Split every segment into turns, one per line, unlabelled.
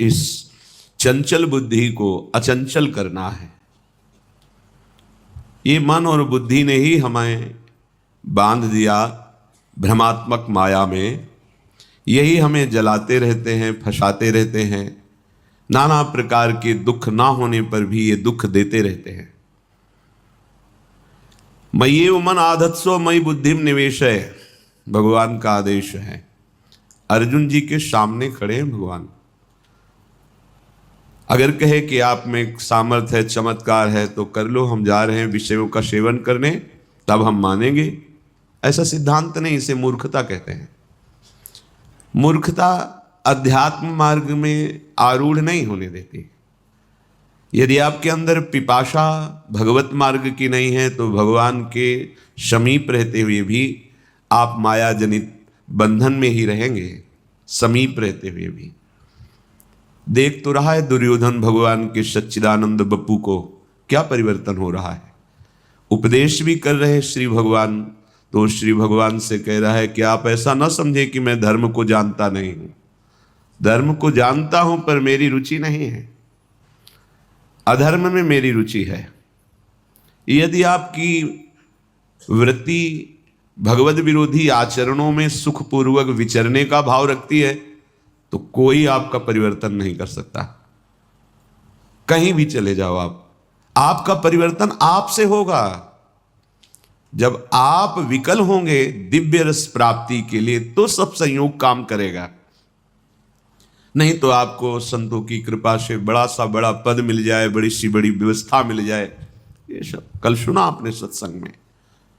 इस चंचल बुद्धि को अचंचल करना है। ये मन और बुद्धि ने ही हमें बांध दिया भ्रमात्मक माया में। यही हमें जलाते रहते हैं, फंसाते रहते हैं। नाना प्रकार के दुख ना होने पर भी ये दुख देते रहते हैं। मय्येव मन आधत्सो मयि बुद्धिम निवेशय, भगवान का आदेश है। अर्जुन जी के सामने खड़े हैं भगवान। अगर कहे कि आप में सामर्थ्य है, चमत्कार है, तो कर लो, हम जा रहे हैं विषयों का सेवन करने, तब हम मानेंगे। ऐसा सिद्धांत नहीं, इसे मूर्खता कहते हैं। मूर्खता अध्यात्म मार्ग में आरूढ़ नहीं होने देती। यदि आपके अंदर पिपाशा भगवत मार्ग की नहीं है तो भगवान के समीप रहते हुए भी आप माया जनित बंधन में ही रहेंगे, समीप रहते हुए भी। देख तो रहा है दुर्योधन भगवान के सच्चिदानंद बप्पू को क्या परिवर्तन हो रहा है। उपदेश भी कर रहे श्री भगवान, तो श्री भगवान से कह रहा है कि आप ऐसा न समझे कि मैं धर्म को जानता नहीं हूं। धर्म को जानता हूं पर मेरी रुचि नहीं है, अधर्म में मेरी रुचि है। यदि आपकी वृत्ति भगवद विरोधी आचरणों में सुखपूर्वक विचरने का भाव रखती है तो कोई आपका परिवर्तन नहीं कर सकता। कहीं भी चले जाओ आपका परिवर्तन आपसे होगा। जब आप विकल होंगे दिव्य रस प्राप्ति के लिए तो सब संयोग काम करेगा। नहीं तो आपको संतों की कृपा से बड़ा सा बड़ा पद मिल जाए, बड़ी सी बड़ी व्यवस्था मिल जाए। ये सब कल सुना आपने सत्संग में,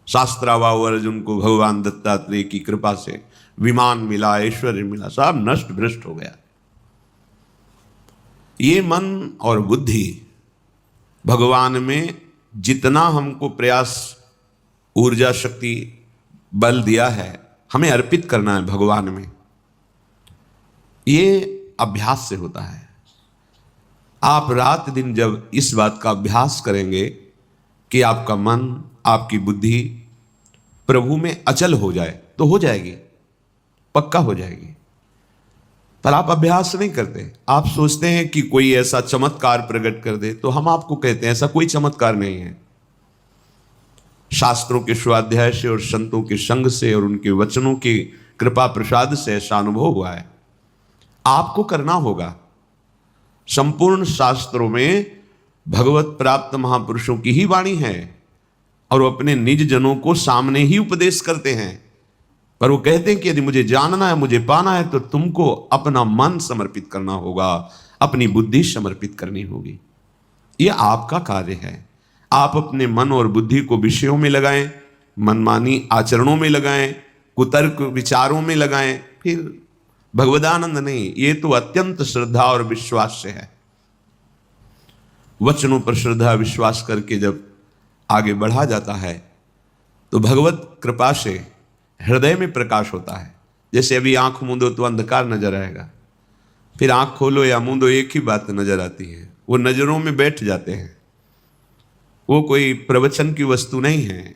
शास्त्रावाव अर्जुन को भगवान दत्तात्रेय की कृपा से विमान मिला, ऐश्वर्य मिला, सब नष्ट भ्रष्ट हो गया। ये मन और बुद्धि भगवान में जितना हमको प्रयास, ऊर्जा, शक्ति, बल दिया है, हमें अर्पित करना है भगवान में। ये अभ्यास से होता है। आप रात दिन जब इस बात का अभ्यास करेंगे कि आपका मन, आपकी बुद्धि प्रभु में अचल हो जाए तो हो जाएगी, पक्का हो जाएगी। पर आप अभ्यास नहीं करते। आप सोचते हैं कि कोई ऐसा चमत्कार प्रकट कर दे, तो हम आपको कहते हैं ऐसा कोई चमत्कार नहीं है। शास्त्रों के स्वाध्याय से और संतों के संग से और उनके वचनों की कृपा प्रसाद से ऐसा अनुभव हुआ है। आपको करना होगा। संपूर्ण शास्त्रों में भगवत प्राप्त महापुरुषों की ही वाणी है और वो अपने निज जनों को सामने ही उपदेश करते हैं। पर वो कहते हैं कि यदि मुझे जानना है, मुझे पाना है, तो तुमको अपना मन समर्पित करना होगा, अपनी बुद्धि समर्पित करनी होगी। ये आपका कार्य है। आप अपने मन और बुद्धि को विषयों में लगाएं, मनमानी आचरणों में लगाएं, कुतर्क विचारों में लगाएं, फिर भगवदानंद नहीं। ये तो अत्यंत श्रद्धा और विश्वास से है। वचनों पर श्रद्धा विश्वास करके जब आगे बढ़ा जाता है तो भगवत कृपा से हृदय में प्रकाश होता है। जैसे अभी आंख मूंदो तो अंधकार नजर आएगा, फिर आंख खोलो या मूंदो एक ही बात नजर आती है। वो नजरों में बैठ जाते हैं। वो कोई प्रवचन की वस्तु नहीं है,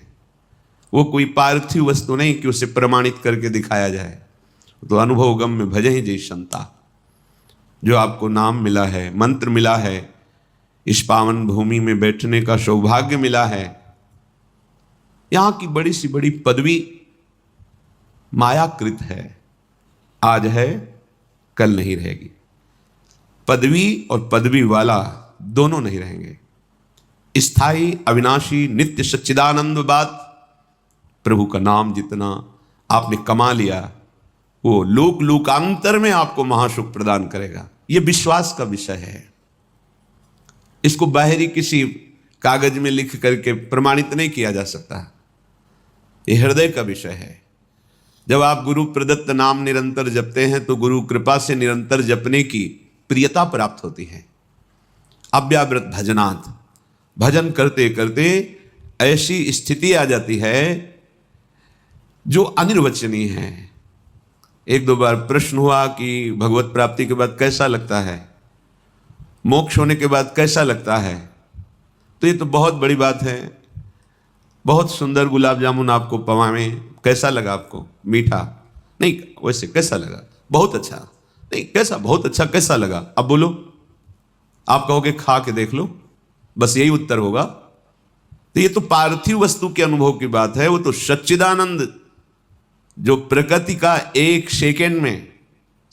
वो कोई पार्थिव वस्तु नहीं कि उसे प्रमाणित करके दिखाया जाए। तो अनुभव गम में भजहि जय संता। जो आपको नाम मिला है, मंत्र मिला है, इस पावन भूमि में बैठने का सौभाग्य मिला है, यहां की बड़ी सी बड़ी पदवी मायाकृत है। आज है, कल नहीं रहेगी। पदवी और पदवी वाला दोनों नहीं रहेंगे। स्थायी, अविनाशी, नित्य सच्चिदानंद बात प्रभु का नाम जितना आपने कमा लिया वो लोक लोकांतर में आपको महासुख प्रदान करेगा। यह विश्वास का विषय है। इसको बाहरी किसी कागज में लिख करके प्रमाणित नहीं किया जा सकता। यह हृदय का विषय है। जब आप गुरु प्रदत्त नाम निरंतर जपते हैं तो गुरु कृपा से निरंतर जपने की प्रियता प्राप्त होती है। अव्याव्रत भजनात्, भजन करते करते ऐसी स्थिति आ जाती है जो अनिर्वचनीय है। एक दो बार प्रश्न हुआ कि भगवत प्राप्ति के बाद कैसा लगता है, मोक्ष होने के बाद कैसा लगता है। तो ये तो बहुत बड़ी बात है। बहुत सुंदर गुलाब जामुन आपको पवाएं, कैसा लगा आपको? मीठा नहीं, वैसे कैसा लगा? बहुत अच्छा। नहीं, कैसा, बहुत अच्छा, कैसा लगा, अब बोलो। आप कहोगे खा के देख लो, बस यही उत्तर होगा। तो ये तो पार्थिव वस्तु के अनुभव की बात है। वो तो सच्चिदानंद जो प्रकृति का एक सेकेंड में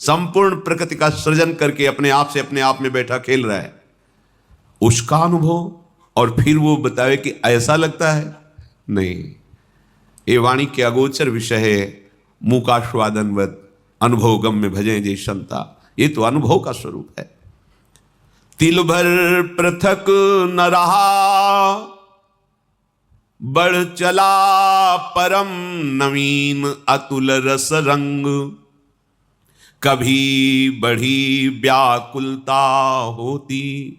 संपूर्ण प्रकृति का सृजन करके अपने आप में बैठा खेल रहा है, उसका अनुभव। और फिर वो बतावे कि ऐसा लगता है, नहीं, ये वाणी के अगोचर विषय है। मूकास्वादनवत अनुभव गम में भजे जे संता, ये तो अनुभव का स्वरूप है। तिल भर पृथक न रहा, बढ़ चला परम नवीन अतुल रस रंग। कभी बढ़ी व्याकुलता होती,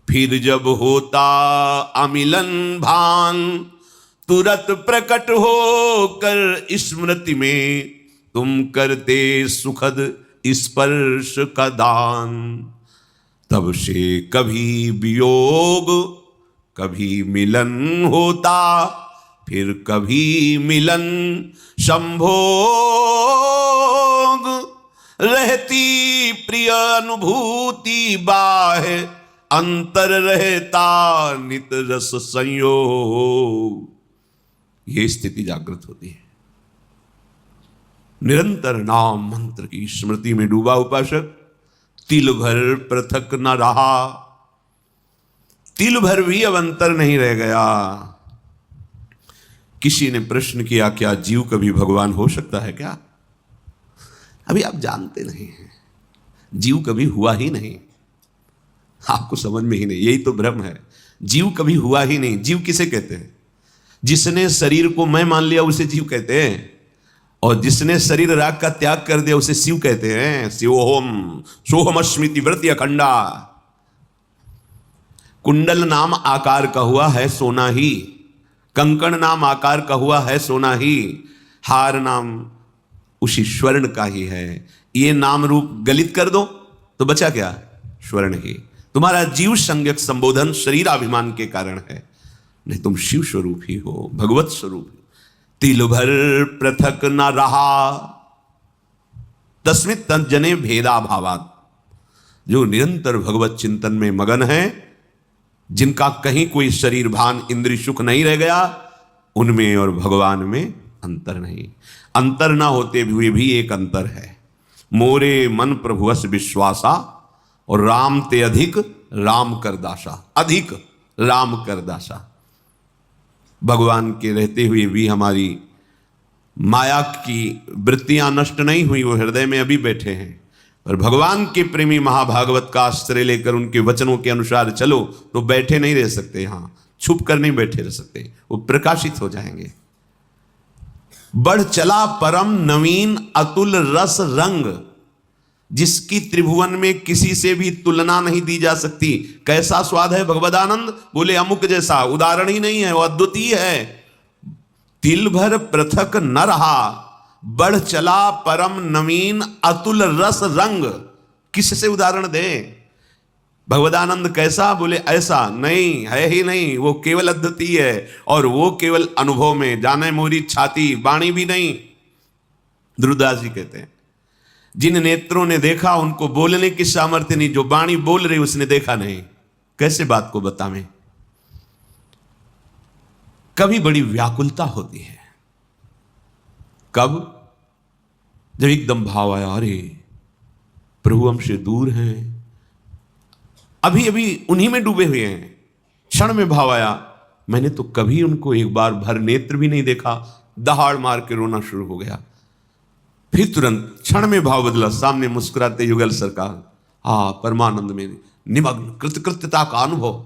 फिर जब होता अमिलन भान। तुरत प्रकट हो कर स्मृति में, तुम करते सुखद स्पर्श का दान। तब से कभी वियोग, कभी मिलन होता, फिर कभी मिलन संभोग। रहती प्रिय अनुभूति बाह्य, अंतर रहता नित रस संयोग। ये स्थिति जागृत होती है। निरंतर नाम मंत्र की स्मृति में डूबा उपासक तिल भर पृथक न रहा, तिल भर भी अब अंतर नहीं रह गया। किसी ने प्रश्न किया, क्या जीव कभी भगवान हो सकता है क्या? अभी आप जानते नहीं हैं, जीव कभी हुआ ही नहीं, आपको समझ में ही नहीं। यही तो भ्रम है, जीव कभी हुआ ही नहीं। जीव किसे कहते हैं? जिसने शरीर को मैं मान लिया उसे जीव कहते हैं, और जिसने शरीर राग का त्याग कर दिया उसे शिव कहते हैं। शिवोहम सोहम स्मृति वृत्ति अखंडा। कुंडल नाम आकार का हुआ है सोना ही, कंकण नाम आकार का हुआ है सोना ही, हार नाम उसी स्वर्ण का ही है। ये नाम रूप गलित कर दो तो बचा क्या? स्वर्ण ही। तुम्हारा जीव संज्ञक संबोधन शरीराभिमान के कारण है, नहीं तुम शिव स्वरूप ही हो, भगवत स्वरूप। तिल भर पृथक न रहा, तस्मित तज्जने भेदा भावात। जो निरंतर भगवत चिंतन में मगन है, जिनका कहीं कोई शरीर भान इंद्रिय सुख नहीं रह गया, उनमें और भगवान में अंतर नहीं। अंतर ना होते हुए भी एक अंतर है। मोरे मन प्रभुवस विश्वासा, और राम ते अधिक राम कर दासा। अधिक राम कर दासा। भगवान के रहते हुए भी हमारी माया की वृत्तियां नष्ट नहीं हुई, वो हृदय में अभी बैठे हैं। पर भगवान के प्रेमी महाभागवत का आश्रय लेकर उनके वचनों के अनुसार चलो तो बैठे नहीं रह सकते, यहां छुप कर नहीं बैठे रह सकते, वो प्रकाशित हो जाएंगे। बढ़ चला परम नवीन अतुल रस रंग, जिसकी त्रिभुवन में किसी से भी तुलना नहीं दी जा सकती। कैसा स्वाद है भगवदानंद? बोले अमुक जैसा, उदाहरण ही नहीं है, वो अद्वितीय है। तिल भर पृथक न रहा, बढ़ चला परम नवीन अतुल रस रंग। किससे उदाहरण दे? भगवदानंद कैसा? बोले ऐसा नहीं है ही नहीं, वो केवल अद्वितीय है, और वो केवल अनुभव में। जाने मोरी छाती, वाणी भी नहीं। ध्रुवदास जी कहते हैं, जिन नेत्रों ने देखा उनको बोलने की सामर्थ्य नहीं, जो वाणी बोल रही उसने देखा नहीं, कैसे बात को बतावें? कभी बड़ी व्याकुलता होती है। कब? जब एकदम भाव आया, अरे प्रभु हमसे दूर हैं, अभी अभी उन्हीं में डूबे हुए हैं। क्षण में भाव आया, मैंने तो कभी उनको एक बार भर नेत्र भी नहीं देखा। दहाड़ मार के रोना शुरू हो गया। फिर तुरंत क्षण में भाव बदला, सामने मुस्कुराते युगल सरकार, परमानंद में निमग्न कृतकृत्यता का अनुभव।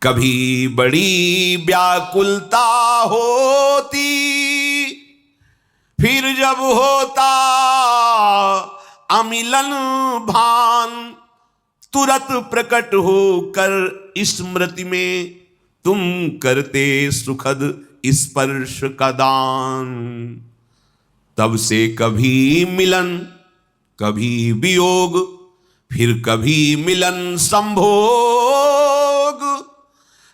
कभी बड़ी व्याकुलता होती, फिर जब होता अमिलन भान। तुरंत प्रकट होकर स्मृति में, तुम करते सुखद स्पर्श का दान। तब से कभी मिलन, कभी वियोग, फिर कभी मिलन संभोग।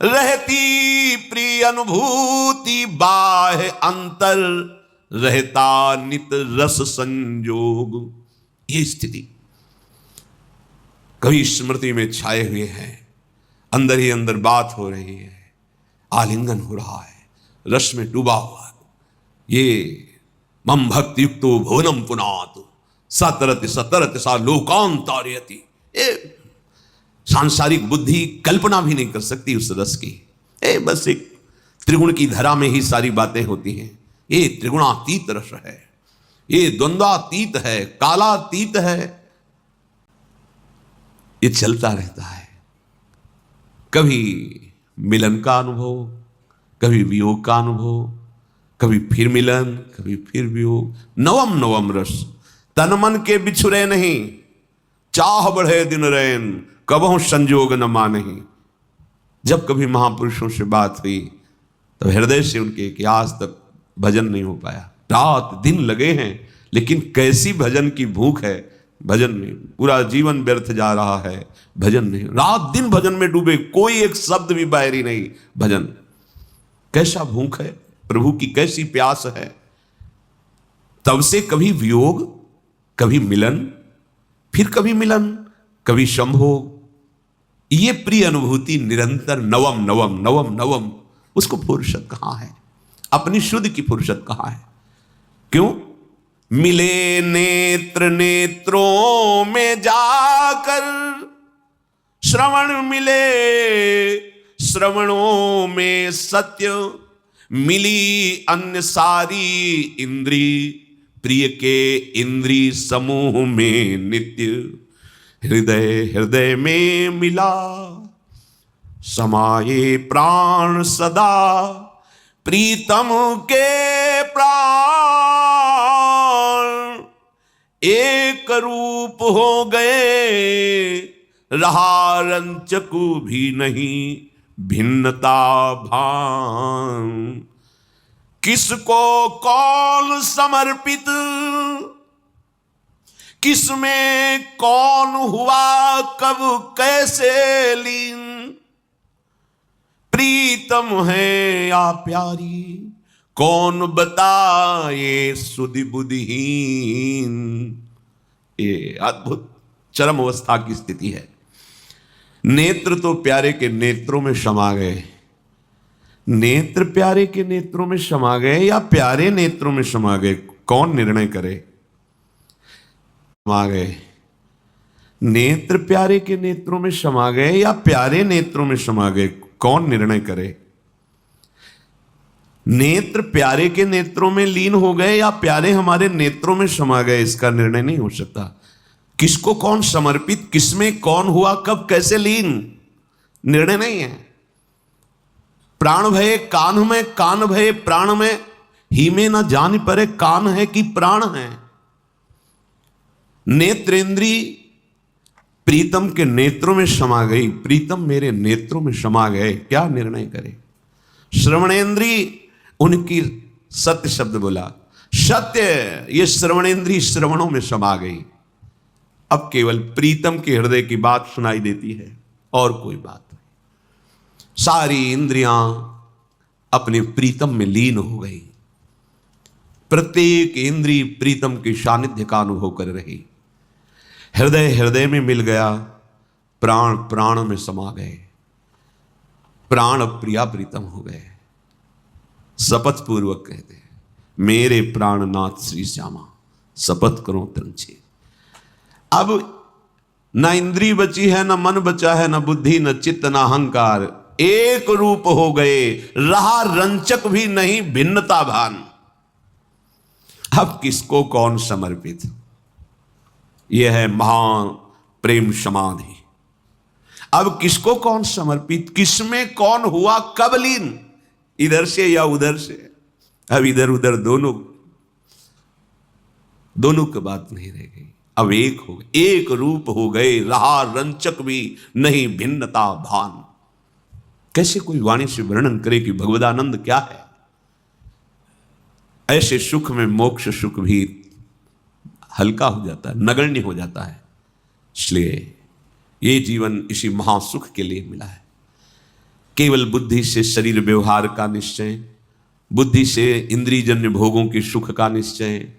रहती प्रिय अनुभूति बाह्य अंतर, रहता नित रस संजोग। ये स्थिति कभी स्मृति में छाए हुए हैं, अंदर ही अंदर बात हो रही है, आलिंगन हो रहा है, रस में डूबा हुआ है। ये मम भक्ति युक्तो भुवनम पुनातु सतरति सतरति सा लोकांतारयति। ये सांसारिक बुद्धि कल्पना भी नहीं कर सकती उस रस की। बस एक त्रिगुण की धरा में ही सारी बातें होती हैं। ये त्रिगुणातीत रस है, ये द्वंद्वातीत है, कालातीत है। ये चलता रहता है, कभी मिलन का अनुभव, कभी वियोग का अनुभव, कभी फिर मिलन, कभी फिर वियोग। नवम नवम रस तन मन के बिछुरे नहीं, चाह बढ़े दिन रैन कबहु संजोग न मानहि। जब कभी महापुरुषों से बात हुई तो हृदय से उनके कि आज तक भजन नहीं हो पाया, रात दिन लगे हैं, लेकिन कैसी भजन की भूख है, भजन नहीं, पूरा जीवन व्यर्थ जा रहा है, भजन नहीं, रात दिन भजन में डूबे, कोई एक शब्द भी बाहरी नहीं, भजन। कैसा भूख है, प्रभु की कैसी प्यास है। तब से कभी वियोग, कभी मिलन, फिर कभी मिलन, कभी संभोग। ये प्रिय अनुभूति निरंतर नवम नवम नवम नवम। उसको फुर्सत कहां है, अपनी शुद्ध की फुर्सत कहां है? क्यों? मिले नेत्र नेत्रों में जाकर, श्रवण मिले श्रवणों में सत्य, मिली अन्य सारी इंद्री, प्रिय के इंद्री समूह में नित्य। हृदय हृदय में मिला समाये प्राण सदा, प्रीतम के प्राण एक रूप हो गए, रहा रंचकु भी नहीं भिन्नता भान। किसको कौन समर्पित, किसमें कौन हुआ कब कैसे लीन, प्रीतम है या प्यारी कौन बताए सुधि बुद्धिहीन। ये अद्भुत चरम अवस्था की स्थिति है। नेत्र तो प्यारे के नेत्रों में समा गए, नेत्र प्यारे के नेत्रों में समा गए या प्यारे नेत्रों में समा गए, कौन निर्णय करे? समा गए, नेत्र प्यारे के नेत्रों में समा गए या प्यारे नेत्रों में समा गए, कौन निर्णय करे? नेत्र प्यारे के नेत्रों में लीन हो गए या प्यारे हमारे नेत्रों में समा गए, इसका निर्णय नहीं हो सकता। किसको कौन समर्पित, किसमें कौन हुआ कब कैसे लीन, निर्णय नहीं है। प्राण भये कान में, कान भये प्राण में, ही में न जान परे कान है कि प्राण है। नेत्रेंद्री प्रीतम के नेत्रों में समा गई, प्रीतम मेरे नेत्रों में समा गए, क्या निर्णय करे? श्रवणेंद्री उनकी सत्य शब्द बोला, सत्य, ये श्रवणेंद्री श्रवणों में समा गई। अब केवल प्रीतम के हृदय की बात सुनाई देती है और कोई बात नहीं। सारी इंद्रियां अपने प्रीतम में लीन हो गई, प्रत्येक इंद्रिय प्रीतम के सानिध्य का अनुभव कर रही। हृदय हृदय में मिल गया, प्राण प्राण में समा गए, प्राण प्रिया प्रीतम हो गए। शपथ पूर्वक कहते हैं, मेरे प्राणनाथ श्री श्यामा शपथ करो तंछे। अब न इंद्री बची है, न मन बचा है, न बुद्धि, न चित्त, न अहंकार, एक रूप हो गए, रहा रंचक भी नहीं भिन्नता भान। अब किसको कौन समर्पित? यह है महान प्रेम समाधि। अब किसको कौन समर्पित, किसमें कौन हुआ कब लीन, इधर से या उधर से? अब इधर उधर दोनों की बात नहीं रह गई, अब एक हो गए, एक रूप हो गए, रहा रंचक भी नहीं भिन्नता भान। कैसे कोई वाणी से वर्णन करे कि भगवदानंद क्या है? ऐसे सुख में मोक्ष सुख भी हल्का हो जाता है, नगण्य हो जाता है। इसलिए ये जीवन इसी महासुख के लिए मिला है। केवल बुद्धि से शरीर व्यवहार का निश्चय, बुद्धि से इंद्रियजन्य भोगों के सुख का निश्चय,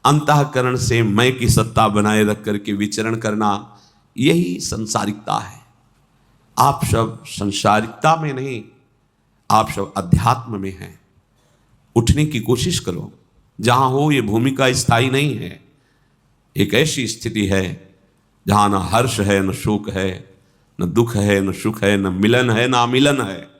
अंतःकरण से मैं की सत्ता बनाए रख करके विचरण करना, यही संसारिकता है। आप सब संसारिकता में नहीं, आप सब अध्यात्म में हैं। उठने की कोशिश करो। जहां हो ये भूमिका स्थायी नहीं है। एक ऐसी स्थिति है जहां न हर्ष है, न शोक है, न दुख है, न सुख है, न मिलन है, न अमिलन है।